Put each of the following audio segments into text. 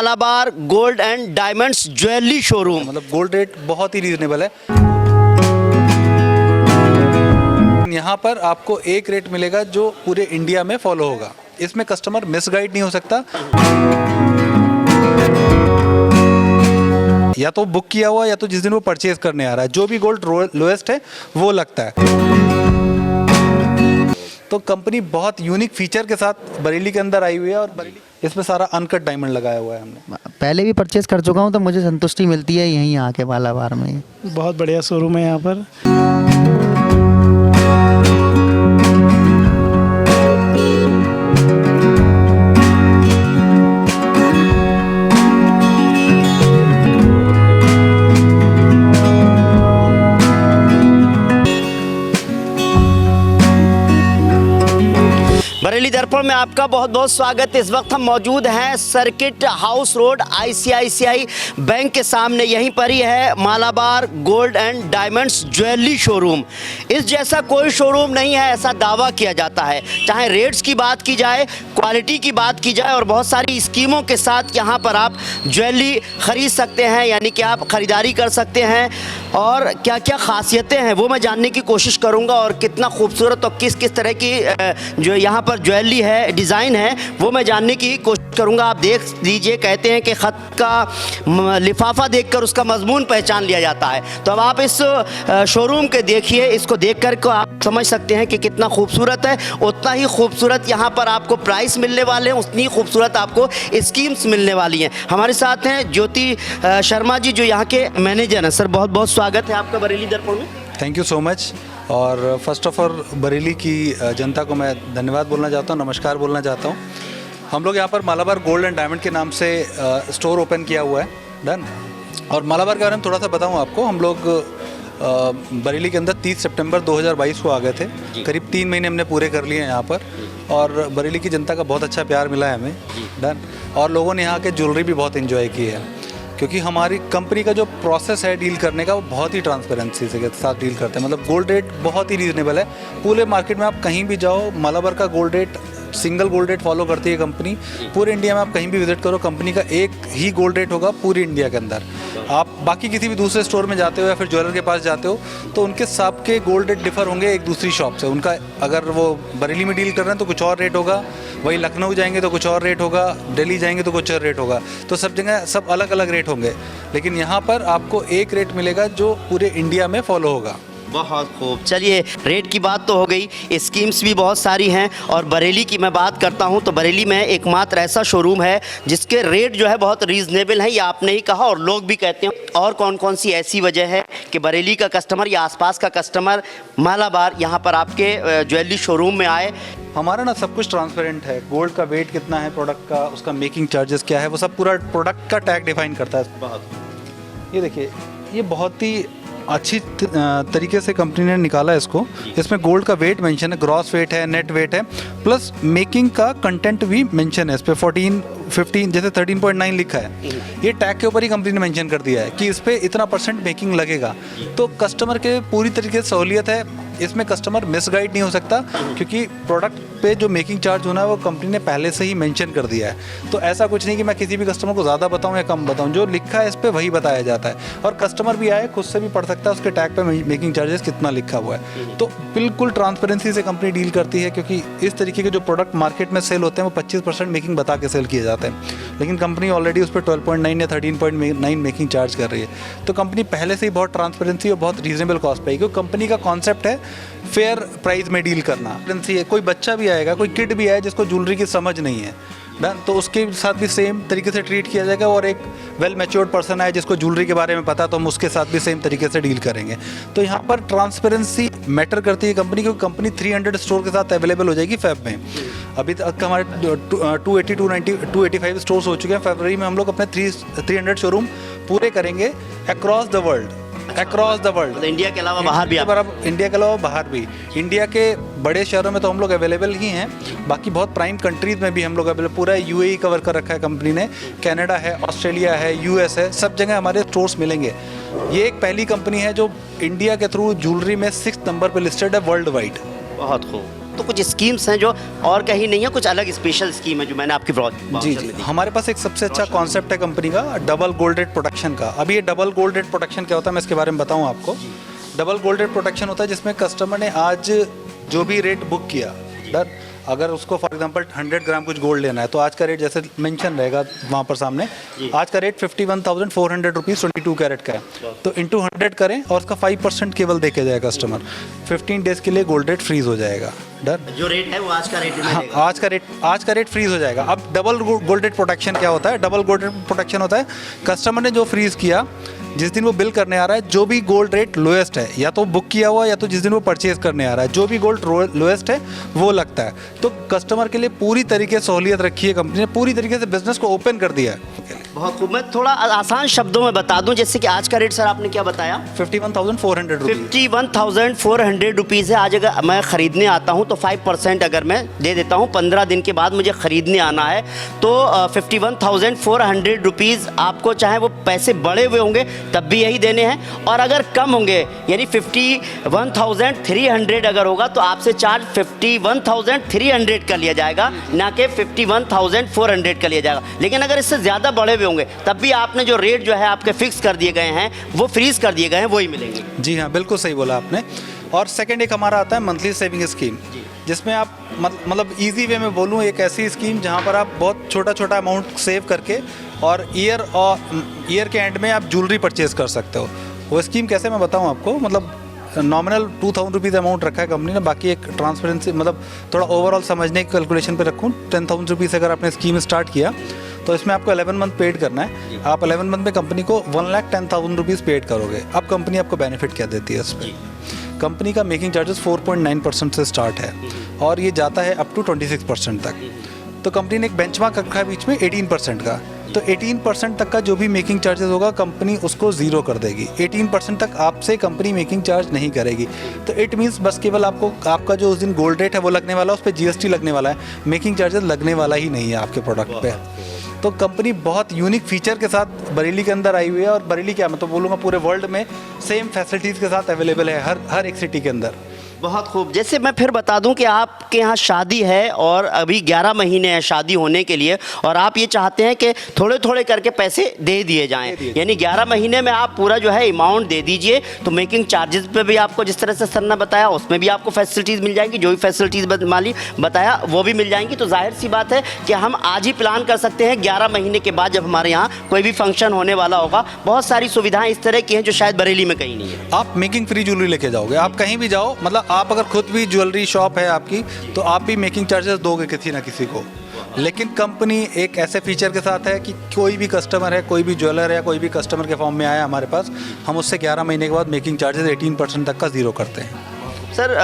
Malabar gold and diamonds jewellery showroom. मतलब gold rate बहुत ही reasonable है। यहाँ पर आपको एक रेट मिलेगा जो पूरे इंडिया में फॉलो होगा। इसमें कस्टमर मिसगाइड नहीं हो सकता। या तो बुक किया हुआ या तो जिस दिन वो परचेज करने आ रहा है, जो भी गोल्ड लोएस्ट है वो लगता है। तो कंपनी बहुत यूनिक फीचर के साथ बरेली के अंदर आई हुई है और इसमें सारा अनकट डायमंड लगाया हुआ है हमने। पहले भी परचेज कर चुका हूँ तो मुझे संतुष्टि मिलती है यहीं आके मालाबार में। बहुत बढ़िया शोरूम है यहाँ पर। बरेली दर्पण में आपका बहुत बहुत स्वागत है। इस वक्त हम मौजूद हैं circuit house road ICICI bank के सामने। यहीं पर ही है Malabar gold and diamonds jewellery showroom. इस जैसा कोई शोरूम नहीं है, ऐसा दावा किया जाता है। चाहे रेट्स की बात की जाए, क्वालिटी की बात की जाए और बहुत सारी स्कीमों के साथ यहाँ पर आप ज्वेलरी खरीद सकते हैं, यानी कि आप ख़रीदारी कर सकते हैं। और क्या क्या खासियतें हैं वो मैं जानने की कोशिश करूँगा और कितना खूबसूरत और किस किस तरह की जो यहाँ पर ज्वेलरी है, डिज़ाइन है, वो मैं जानने की कोशिश करूंगा। आप देख लीजिए, कहते हैं कि ख़त का लिफाफा देखकर उसका मजमून पहचान लिया जाता है। तो अब आप इस शोरूम के देखिए, इसको देखकर को आप समझ सकते हैं कि कितना खूबसूरत है। उतना ही खूबसूरत यहाँ पर आपको प्राइस मिलने वाले हैं, उतनी खूबसूरत आपको स्कीम्स मिलने वाली हैं। हमारे साथ हैं ज्योति शर्मा जी, जो यहाँ के मैनेजर हैं। सर, बहुत बहुत स्वागत है आपका बरेली दर्पण में। Thank you so much. और फर्स्ट ऑफ ऑल बरेली की जनता को मैं धन्यवाद बोलना चाहता हूँ, नमस्कार बोलना चाहता हूँ। हम लोग यहाँ पर मालाबार गोल्ड एंड डायमंड के नाम से स्टोर ओपन किया हुआ है। डन। और मालाबार के बारे में थोड़ा सा बताऊँ आपको, हम लोग बरेली के अंदर 30 सितंबर 2022 को आ गए थे। करीब 3 महीने हमने पूरे कर लिए हैं यहाँ पर और बरेली की जनता का बहुत अच्छा प्यार मिला है हमें। डन। और लोगों ने यहाँ के ज्वेलरी भी बहुत इन्जॉय की है, क्योंकि हमारी कंपनी का जो प्रोसेस है डील करने का वो बहुत ही ट्रांसपेरेंसी से साथ डील करते हैं। मतलब गोल्ड रेट बहुत ही रीजनेबल है। पूरे मार्केट में आप कहीं भी जाओ, मालाबार का gold rate, single gold rate follow करती है कंपनी। पूरे इंडिया में आप कहीं भी विजिट करो, कंपनी का एक ही गोल्ड रेट होगा पूरी इंडिया के अंदर। आप बाकी किसी भी दूसरे स्टोर में जाते हो या फिर ज्वेलर के पास जाते हो तो उनके सबके गोल्ड रेट डिफर होंगे एक दूसरी शॉप से। उनका अगर वो बरेली में डील कर रहे हैं तो कुछ और रेट होगा, वही लखनऊ जाएंगे तो कुछ और रेट होगा, दिल्ली जाएंगे तो कुछ और रेट होगा। तो सब जगह सब अलग अलग रेट होंगे, लेकिन यहाँ पर आपको एक रेट मिलेगा जो पूरे इंडिया में फॉलो होगा। बहुत खूब। चलिए, रेट की बात तो हो गई, स्कीम्स भी बहुत सारी हैं। और बरेली की मैं बात करता हूं तो बरेली में एकमात्र ऐसा शोरूम है जिसके रेट जो है बहुत रीज़नेबल है, ये आपने ही कहा और लोग भी कहते हैं। और कौन कौन सी ऐसी वजह है कि बरेली का कस्टमर या आसपास का कस्टमर मालाबार यहाँ पर आपके ज्वेलरी शोरूम में आए? हमारा ना सब कुछ ट्रांसपेरेंट है। गोल्ड का वेट कितना है प्रोडक्ट का, उसका मेकिंग चार्जेस क्या है, वो सब पूरा प्रोडक्ट का टैग डिफाइन करता है। बहुत ये देखिए, ये बहुत ही अच्छी तरीके से कंपनी ने निकाला है इसको। इसमें गोल्ड का वेट मेंशन है, ग्रॉस वेट है, नेट वेट है, प्लस मेकिंग का कंटेंट भी मेंशन है। इस पे 14, 15 जैसे 13.9 लिखा है। ये टैग के ऊपर ही कंपनी ने मेंशन कर दिया है कि इस पे इतना % मेकिंग लगेगा। तो कस्टमर के पूरी तरीके से सहूलियत है। इसमें कस्टमर मिसगाइड नहीं हो सकता, क्योंकि प्रोडक्ट पे जो मेकिंग चार्ज होना है वो कंपनी ने पहले से ही मेंशन कर दिया है। तो ऐसा कुछ नहीं कि मैं किसी भी कस्टमर को ज़्यादा बताऊं या कम बताऊं, जो लिखा है इस पे वही बताया जाता है। और कस्टमर भी आए खुद से भी पढ़ सकता है उसके टैग पे मेकिंग चार्जेस कितना लिखा हुआ है। तो बिल्कुल ट्रांसपेरेंसी से कंपनी डील करती है, क्योंकि इस तरीके के जो प्रोडक्ट मार्केट में सेल होते हैं वो 25% मेकिंग बता के सेल किए जाते हैं, लेकिन कंपनी ऑलरेडी उस पर 12.9 या 13.9 मेकिंग चार्ज कर रही है। तो कंपनी पहले से ही बहुत ट्रांसपेरेंसी और बहुत रीजनेबल कॉस्ट पे है, क्योंकि कंपनी का कॉन्सेप्ट है फेयर प्राइस में डील करना। कोई बच्चा भी आएगा, कोई किड भी आए जिसको ज्वेलरी की समझ नहीं है, डन, तो उसके साथ भी सेम तरीके से ट्रीट किया जाएगा। और एक वेल मैच्योर्ड पर्सन आए जिसको ज्वेलरी के बारे में पता, तो हम उसके साथ भी सेम तरीके से डील करेंगे। तो यहाँ पर ट्रांसपेरेंसी मैटर करती है कंपनी, क्योंकि कंपनी 300 स्टोर के साथ अवेलेबल हो जाएगी फेब में। अभी तक हमारे 280, 290, 285 स्टोर्स हो चुके हैं। फरवरी में हम लोग अपने 300 शोरूम पूरे करेंगे अक्रॉस द वर्ल्ड। इंडिया के अलावा बाहर भी? इंडिया के अलावा बाहर भी। इंडिया के बड़े शहरों में तो हम लोग अवेलेबल ही हैं, बाकी बहुत प्राइम कंट्रीज़ में भी हम लोग अवेलेबल। पूरा यूएई कवर कर रखा है कंपनी ने, कनाडा है, ऑस्ट्रेलिया है, यूएस है, सब जगह हमारे स्टोर्स मिलेंगे। ये एक पहली कंपनी है जो इंडिया के थ्रू ज्वेलरी में 6th नंबर पर लिस्टेड है वर्ल्ड वाइड। बहुत खूब। तो कुछ स्कीम्स हैं जो और कहीं नहीं है, कुछ अलग स्पेशल स्कीम है जो मैंने आपकी जी जी, हमारे पास एक सबसे अच्छा कॉन्सेप्ट है कंपनी का, डबल गोल्ड रेट प्रोटेक्शन का। अभी ये डबल गोल्ड रेट प्रोटेक्शन क्या होता है मैं इसके बारे में बताऊं आपको। डबल गोल्ड रेट प्रोटेक्शन होता है जिसमें कस्टमर ने आज जो भी रेट बुक किया, अगर उसको फॉर एग्जांपल 100 ग्राम कुछ गोल्ड लेना है तो आज का रेट जैसे मेंशन रहेगा वहाँ पर सामने, आज का रेट 51,400 रुपीज़ 22 कैरेट का है, तो इंटू 100 करें और उसका 5% केवल दे के जाएगा कस्टमर। 15 डेज़ के लिए गोल्ड रेट फ्रीज हो जाएगा। डर जो रेट है वो आज का रेट में हाँ, रहेगा। आज का रेट फ्रीज हो जाएगा। अब डबल गोल्ड रेट प्रोटेक्शन क्या होता है? डबल गोल्ड रेट प्रोटेक्शन होता है कस्टमर ने जो फ्रीज किया, जिस दिन वो बिल करने आ रहा है, जो भी गोल्ड रेट लोएस्ट है, या तो बुक किया हुआ या तो जिस दिन वो परचेज करने आ रहा है, जो भी गोल्ड लोएस्ट है वो लगता है। तो कस्टमर के लिए पूरी तरीके से सहूलियत रखी है कंपनी ने, पूरी तरीके से बिजनेस को ओपन कर दिया है। बहुत खूब। मैं थोड़ा आसान शब्दों में बता दूं, जैसे कि आज का रेट सर आपने क्या बताया? 51,400 रुपीज़। 51,400 रुपीज़ है। आज अगर मैं ख़रीदने आता हूं तो 5% अगर मैं दे देता हूं, 15 दिन के बाद मुझे ख़रीदने आना है तो 51,400 रुपीज़ आपको, चाहे वो पैसे बड़े हुए होंगे तब भी यही देने हैं, और अगर कम होंगे यानी 51,300 अगर होगा तो आपसे चार्ज 51,300 का लिया जाएगा, ना कि 51,400 का लिया जाएगा। लेकिन अगर इससे ज़्यादा बड़े हुए होंगे तब भी आपने जो रेट जो है आपके फिक्स कर दिए गए हैं, वो फ्रीज कर दिए गए हैं, वही मिलेंगे। जी हाँ, बिल्कुल सही बोला आपने। और सेकंड एक हमारा आता है मंथली सेविंग स्कीम, जिसमें आप मतलब इजी वे में बोलूँ, एक ऐसी स्कीम जहाँ पर आप बहुत छोटा छोटा अमाउंट सेव करके और ईयर के एंड में आप ज्वेलरी परचेज कर सकते हो। वो स्कीम कैसे मैं बताऊँ आपको, मतलब नॉमिनल 2,000 रुपीज़ अमाउंट रखा है कंपनी ने, बाकी एक ट्रांसपेरेंसी मतलब थोड़ा ओवरऑल समझने की कैलकुलेशन पे रखूँ, 10,000 रुपीज़ अगर आपने स्कीम स्टार्ट किया तो इसमें आपको 11 मंथ पेड करना है। आप 11 मंथ में कंपनी को 1,10,000 रुपीज़ पेड करोगे। अब कंपनी आपको बेनिफिट क्या देती है इस पर? कंपनी का मेकिंग चार्जेस 4.9% से स्टार्ट है और ये जाता है अप टू 26% तक। तो कंपनी ने एक बेंचमार्क रखा है बीच में 18% का, तो 18% तक का जो भी मेकिंग चार्जेस होगा कंपनी उसको ज़ीरो कर देगी। 18% तक आपसे कंपनी मेकिंग चार्ज नहीं करेगी। तो इट मीन्स बस केवल आपको आपका जो उस दिन गोल्ड रेट है वो लगने वाला है, उस पर GST लगने वाला है, मेकिंग चार्जेस लगने वाला ही नहीं है आपके प्रोडक्ट पे। तो कंपनी बहुत यूनिक फीचर के साथ बरेली के अंदर आई हुई है, और बरेली क्या मैं तो बोलूँगा पूरे वर्ल्ड में सेम फैसिलिटीज़ के साथ अवेलेबल है हर एक सिटी के अंदर। बहुत खूब। जैसे मैं फिर बता दूं कि आपके यहाँ शादी है और अभी 11 महीने हैं शादी होने के लिए, और आप ये चाहते हैं कि थोड़े थोड़े करके पैसे दे दिए जाएं, यानी 11 महीने में आप पूरा जो है अमाउंट दे दीजिए, तो मेकिंग चार्जेस पे भी आपको जिस तरह से सर ने बताया उसमें भी आपको फैसिलिटीज़ मिल जाएंगी, जो भी फैसिलिटीज़ माली बताया वो भी मिल जाएंगी। तो जाहिर सी बात है कि हम आज ही प्लान कर सकते हैं 11 महीने के बाद जब हमारे यहाँ कोई भी फंक्शन होने वाला होगा। बहुत सारी सुविधाएँ इस तरह की हैं जो शायद बरेली में कहीं नहीं है। आप मेकिंग फ्री ज्वेलरी लेके जाओगे, आप कहीं भी जाओ, मतलब आप अगर खुद भी ज्वेलरी शॉप है आपकी तो आप भी मेकिंग चार्जेस दोगे किसी ना किसी को। लेकिन कंपनी एक ऐसे फीचर के साथ है कि कोई भी कस्टमर है, कोई भी ज्वेलर है, कोई भी कस्टमर के फॉर्म में आया हमारे पास, हम उससे 11 महीने के बाद मेकिंग चार्जेस 18% तक का ज़ीरो करते हैं। सर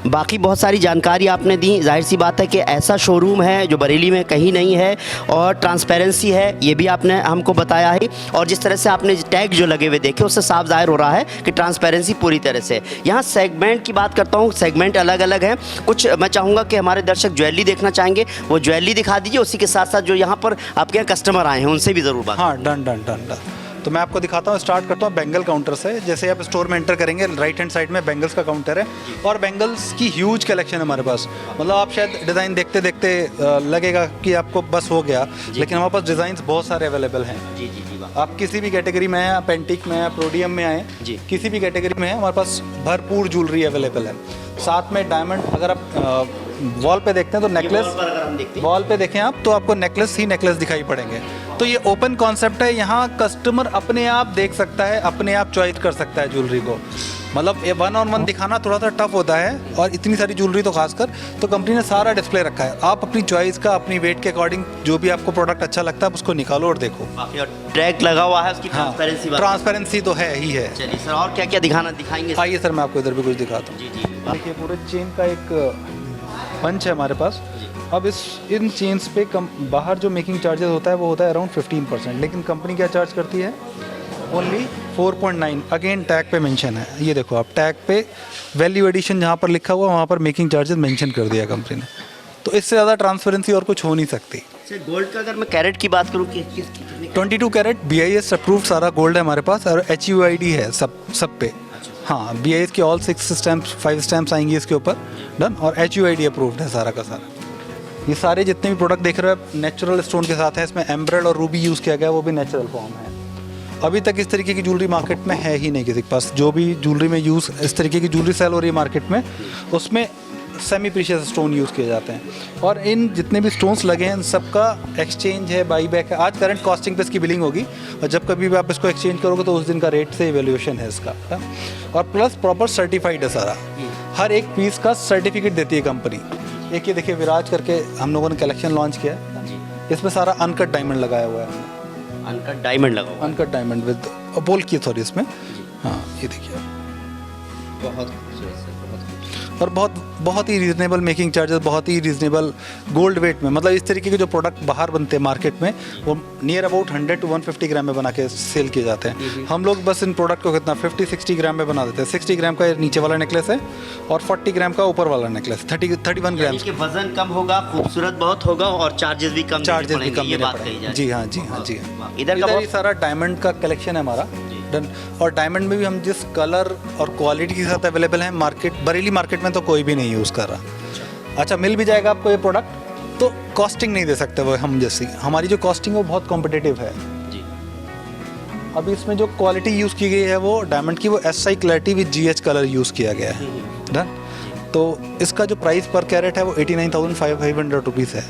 बाकी बहुत सारी जानकारी आपने दी। जाहिर सी बात है कि ऐसा शोरूम है जो बरेली में कहीं नहीं है, और ट्रांसपेरेंसी है ये भी आपने हमको बताया है, और जिस तरह से आपने टैग जो लगे हुए देखे उससे साफ जाहिर हो रहा है कि ट्रांसपेरेंसी पूरी तरह से। यहाँ सेगमेंट की बात करता हूँ, सेगमेंट अलग अलग हैं। कुछ मैं चाहूँगा कि हमारे दर्शक ज्वेलरी देखना चाहेंगे, वो ज्वेलरी दिखा दीजिए, उसी के साथ साथ जो यहाँ पर आपके यहाँ कस्टमर आए हैं उनसे भी ज़रूर बात। हाँ, डन डन डन डन। तो मैं आपको दिखाता हूँ, स्टार्ट करता हूँ बेंगल काउंटर से। जैसे आप स्टोर में एंटर करेंगे, राइट हैंड साइड में बेंगल्स का काउंटर है, और बेंगल्स की ह्यूज कलेक्शन है हमारे पास। मतलब आप शायद डिज़ाइन देखते देखते लगेगा कि आपको बस हो गया, लेकिन हमारे पास डिज़ाइंस बहुत सारे अवेलेबल हैं। जी जी जी। आप किसी भी कैटेगरी में हैं, आप एंटीक में हैं, प्रोडियम में आए, किसी भी कैटेगरी में है, हमारे पास भरपूर ज्वेलरी अवेलेबल है। साथ में डायमंड, अगर आप वॉल पे देखते हैं तो नेकलेस, वॉल पे देखें आप तो आपको नेकलेस ही नेकलेस दिखाई पड़ेंगे। तो ये ओपन कॉन्सेप्ट है, यहाँ कस्टमर अपने आप देख सकता है, अपने आप चॉइस कर सकता है ज्वेलरी को। मतलब ये 1-on-1 दिखाना थोड़ा सा टफ होता है, और इतनी सारी ज्वेलरी तो खासकर, तो कंपनी ने सारा डिस्प्ले रखा है। आप अपनी चॉइस का, अपनी वेट के अकॉर्डिंग जो भी आपको प्रोडक्ट अच्छा लगता है उसको निकालो और देखो। ट्रैक लगा हुआ है उसकी, हाँ, ट्रांसपेरेंसी तो है ही है। चलिए सर, और क्या क्या दिखाएंगे? आइए सर, मैं आपको इधर भी कुछ दिखाता हूँ। जी जी। देखिए, पूरे चेन का एक पंच है हमारे पास। अब इन चेन्स पे बाहर जो मेकिंग चार्जेस होता है वो होता है अराउंड 15%, लेकिन कंपनी क्या चार्ज करती है? ओनली 4.9। अगेन टैग पे मेंशन है, ये देखो आप, टैग पे वैल्यू एडिशन जहाँ पर लिखा हुआ वहाँ पर मेकिंग चार्जेस मेंशन कर दिया कंपनी ने। तो इससे ज़्यादा ट्रांसपेरेंसी और कुछ हो नहीं सकती। सर गोल्ड का अगर मैं कैरेट की बात करूँ, 22 कैरेट BIS अप्रूव्ड सारा गोल्ड है हमारे पास, और HUID है सब पे। हाँ, BIS की ऑल 6 स्टैम्प्स 5 स्टैम्प्स आएंगी इसके ऊपर, डन। और HUID अप्रूव्ड है सारा का सारा। ये सारे जितने भी प्रोडक्ट देख रहे हो आप नेचुरल स्टोन के साथ हैं। इसमें एमराल्ड और रूबी यूज़ किया गया है, वो भी नेचुरल फॉर्म है। अभी तक इस तरीके की ज्वेलरी मार्केट में है ही नहीं किसी के पास। जो भी ज्वेलरी में यूज़ इस तरीके की ज्वेलरी सेल हो रही है मार्केट में, उसमें सेमी प्रीशियस स्टोन यूज़ किए जाते हैं। और इन जितने भी स्टोन्स लगे हैं, इन सबका एक्सचेंज है, बाई बैक है। आज करंट कॉस्टिंग पे इसकी बिलिंग होगी, और जब कभी भी आप इसको एक्सचेंज करोगे तो उस दिन का रेट से इवेल्यूएशन है इसका। और प्लस प्रॉपर सर्टिफाइड है सारा। हर एक पीस का सर्टिफिकेट देती है कंपनी। एक ये देखिए विराज करके हम लोगों ने कलेक्शन लॉन्च किया है, इसमें सारा अनकट डायमंड लगाया हुआ है। अनकट डायमंड लगा हुआ है। अनकट डायमंड विद बोल की सॉरी इसमें। हाँ, ये देखिए बहुत खूबसूरत सर, बहुत खूबसूरत। और बहुत ही रीजनेबल मेकिंग चार्जेस, बहुत ही रीजनेबल गोल्ड वेट में। मतलब इस तरीके के जो प्रोडक्ट बाहर बनते हैं मार्केट में, वो नियर अबाउट 100 to 150 ग्राम में बना के सेल किए जाते हैं। हम लोग बस इन प्रोडक्ट को कितना 50-60 ग्राम में बना देते हैं। 60 ग्राम का नीचे वाला नेकलेस है और 40 ग्राम का ऊपर वाला नेकलेस, 31 ग्राम। यानी कि वजन कम होगा, खूबसूरत बहुत होगा और चार्जेस भी कम चार्जेस भी देने कम पड़ेंगे, ये देने बात कही पड़ेंगे। जाए। जी हाँ, जी हाँ, जी हाँ। इधर का ये बहुत सारा डायमंड का कलेक्शन है हमारा, डन। और डायमंड में भी हम जिस कलर और क्वालिटी के साथ अवेलेबल है मार्केट, बरेली मार्केट में तो कोई भी नहीं यूज़ कर रहा। अच्छा, मिल भी जाएगा आपको ये प्रोडक्ट, तो कॉस्टिंग नहीं दे सकते वो हम जैसी। हमारी जो कॉस्टिंग है वो बहुत कॉम्पिटिटिव है। जी। अभी इसमें जो क्वालिटी यूज़ की गई है वो डायमंड की, वो SI clarity with GH colour use किया गया है, डन। तो इसका जो प्राइस पर कैरेट है वो 89,500 रुपीज़ है।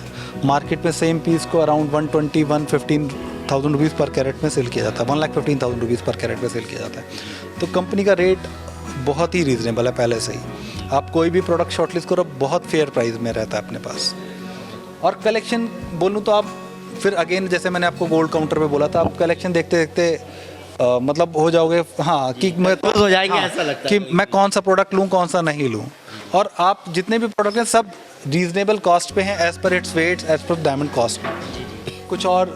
मार्केट में सेम पीस को अराउंड 120-115,000 रुपीज़ पर कैरेट में सेल किया जाता है, 1,15,000 रुपीज़ पर कैरेट में सेल किया जाता है। तो कंपनी का रेट बहुत ही रीज़नेबल है पहले से ही। आप कोई भी प्रोडक्ट शॉर्टलिस्ट करो, बहुत फेयर प्राइस में रहता है अपने पास। और कलेक्शन बोलूँ तो आप फिर अगेन, जैसे मैंने आपको गोल्ड काउंटर पे बोला था, आप कलेक्शन देखते देखते मतलब हो जाओगे, हाँ, कि मैं हो जाएंगे, ऐसा लगता कि है। मैं कौन सा प्रोडक्ट लूँ, कौन सा नहीं लूँ। और आप जितने भी प्रोडक्ट हैं सब रीजनेबल कॉस्ट पे हैं, as per it's weights, as per diamond cost. कुछ और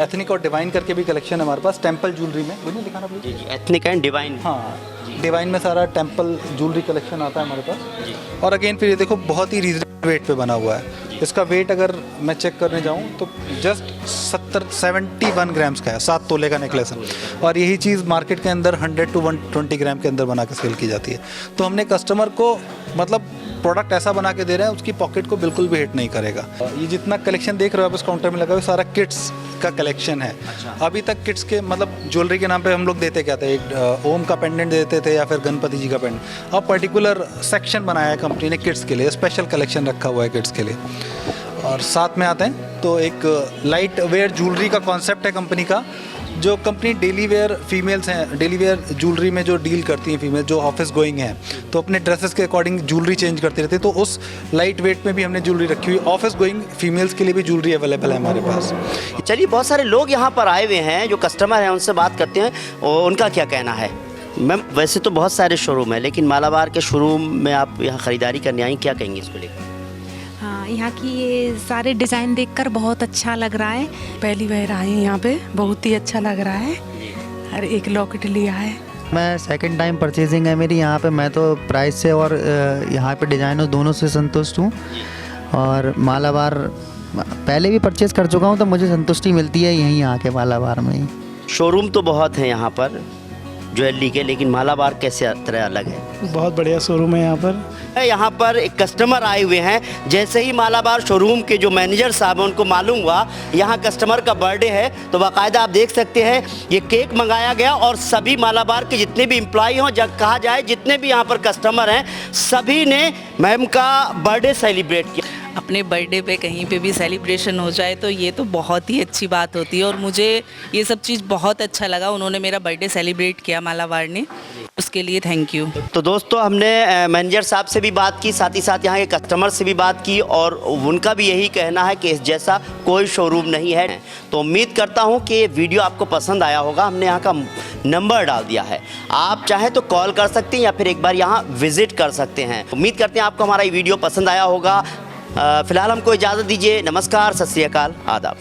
एथनिक और डिवाइन करके भी कलेक्शन है हमारे पास, टेम्पल ज्वेलरी में। मुझे दिखाना जी प्लीज। जी, एथनिक एंड डिवाइन। हाँ, डिवाइन में सारा टेम्पल ज्वेलरी कलेक्शन आता है हमारे पास। और अगेन फिर ये देखो बहुत ही रीजनेबल वेट पे बना हुआ है। इसका वेट अगर मैं चेक करने जाऊँ तो जस्ट 71 ग्राम्स का है, 7 तोले का नेकलेस है। और यही चीज़ मार्केट के अंदर 100 to 120 ग्राम के अंदर बना के सेल की जाती है। तो हमने कस्टमर को मतलब प्रोडक्ट ऐसा बना के दे रहे हैं, उसकी पॉकेट को बिल्कुल भी हिट नहीं करेगा। ये जितना कलेक्शन देख रहे हो आप इस काउंटर में लगा हुआ, सारा किड्स का कलेक्शन है। अभी तक किड्स के मतलब ज्वेलरी के नाम पे हम लोग देते क्या थे, एक ओम का पेंडेंट देते थे या फिर गणपति जी का पेंडेंट। अब पर्टिकुलर सेक्शन बनाया है कंपनी ने किड्स के लिए, स्पेशल कलेक्शन रखा हुआ है किड्स के लिए। और साथ में आते हैं तो एक लाइट वेयर ज्वेलरी का कॉन्सेप्ट है कंपनी का। जो कंपनी डेली वेयर फीमेल्स हैं, डेली वेयर ज्वेलरी में जो डील करती हैं फीमेल, जो ऑफिस गोइंग हैं, तो अपने ड्रेसेस के अकॉर्डिंग ज्वेलरी चेंज करती रहती है। तो उस लाइट वेट में भी हमने ज्वेलरी रखी हुई। ऑफिस गोइंग फीमेल्स के लिए भी ज्वेलरी अवेलेबल है हमारे पास। चलिए, बहुत सारे लोग यहाँ पर आए हुए हैं जो कस्टमर हैं, उनसे बात करते हैं और उनका क्या कहना है। मैम, वैसे तो बहुत सारे शोरूम हैं, लेकिन मालाबार के शोरूम में आप यहाँ ख़रीदारी करने आई, क्या कहेंगे इसको लेकर? हाँ, यहाँ की ये सारे डिज़ाइन देखकर बहुत अच्छा लग रहा है। पहली बार आए हैं यहाँ पे, बहुत ही अच्छा लग रहा है। और एक लॉकेट लिया है। मैं सेकंड टाइम परचेजिंग है मेरी यहाँ पे। मैं तो प्राइस से और यहाँ पे डिज़ाइनों दोनों से संतुष्ट हूँ। और मालाबार पहले भी परचेज़ कर चुका हूँ, तो मुझे संतुष्टि मिलती है यहीं आके मालाबार में ही। शोरूम तो बहुत हैं यहाँ पर ज्वेलरी के, लेकिन मालाबार कैसे तरह अलग है? बहुत बढ़िया शोरूम है यहाँ पर। यहाँ पर एक कस्टमर आए हुए हैं। जैसे ही मालाबार शोरूम के जो मैनेजर साहब हैं उनको मालूम हुआ यहाँ कस्टमर का बर्थडे है, तो बाकायदा आप देख सकते हैं ये केक मंगाया गया और सभी मालाबार के जितने भी एम्प्लॉय हों, जब कहा जाए जितने भी यहाँ पर कस्टमर हैं, सभी ने मैम का बर्थडे सेलिब्रेट किया। अपने बर्थडे पे कहीं पे भी सेलिब्रेशन हो जाए तो ये तो बहुत ही अच्छी बात होती है। और मुझे ये सब चीज़ बहुत अच्छा लगा, उन्होंने मेरा बर्थडे सेलिब्रेट किया मालाबार ने, उसके लिए थैंक यू। तो दोस्तों, हमने मैनेजर साहब से भी बात की, साथ ही साथ यहाँ के कस्टमर से भी बात की और उनका भी यही कहना है कि इस जैसा कोई शोरूम नहीं है। तो उम्मीद करता हूँ कि ये वीडियो आपको पसंद आया होगा। हमने यहाँ का नंबर डाल दिया है, आप चाहें तो कॉल कर सकते हैं या फिर एक बार यहाँ विजिट कर सकते हैं। उम्मीद करते हैं आपको हमारा ये वीडियो पसंद आया होगा। फिलहाल हमको इजाज़त दीजिए। नमस्कार, सत श्री अकाल, आदाब।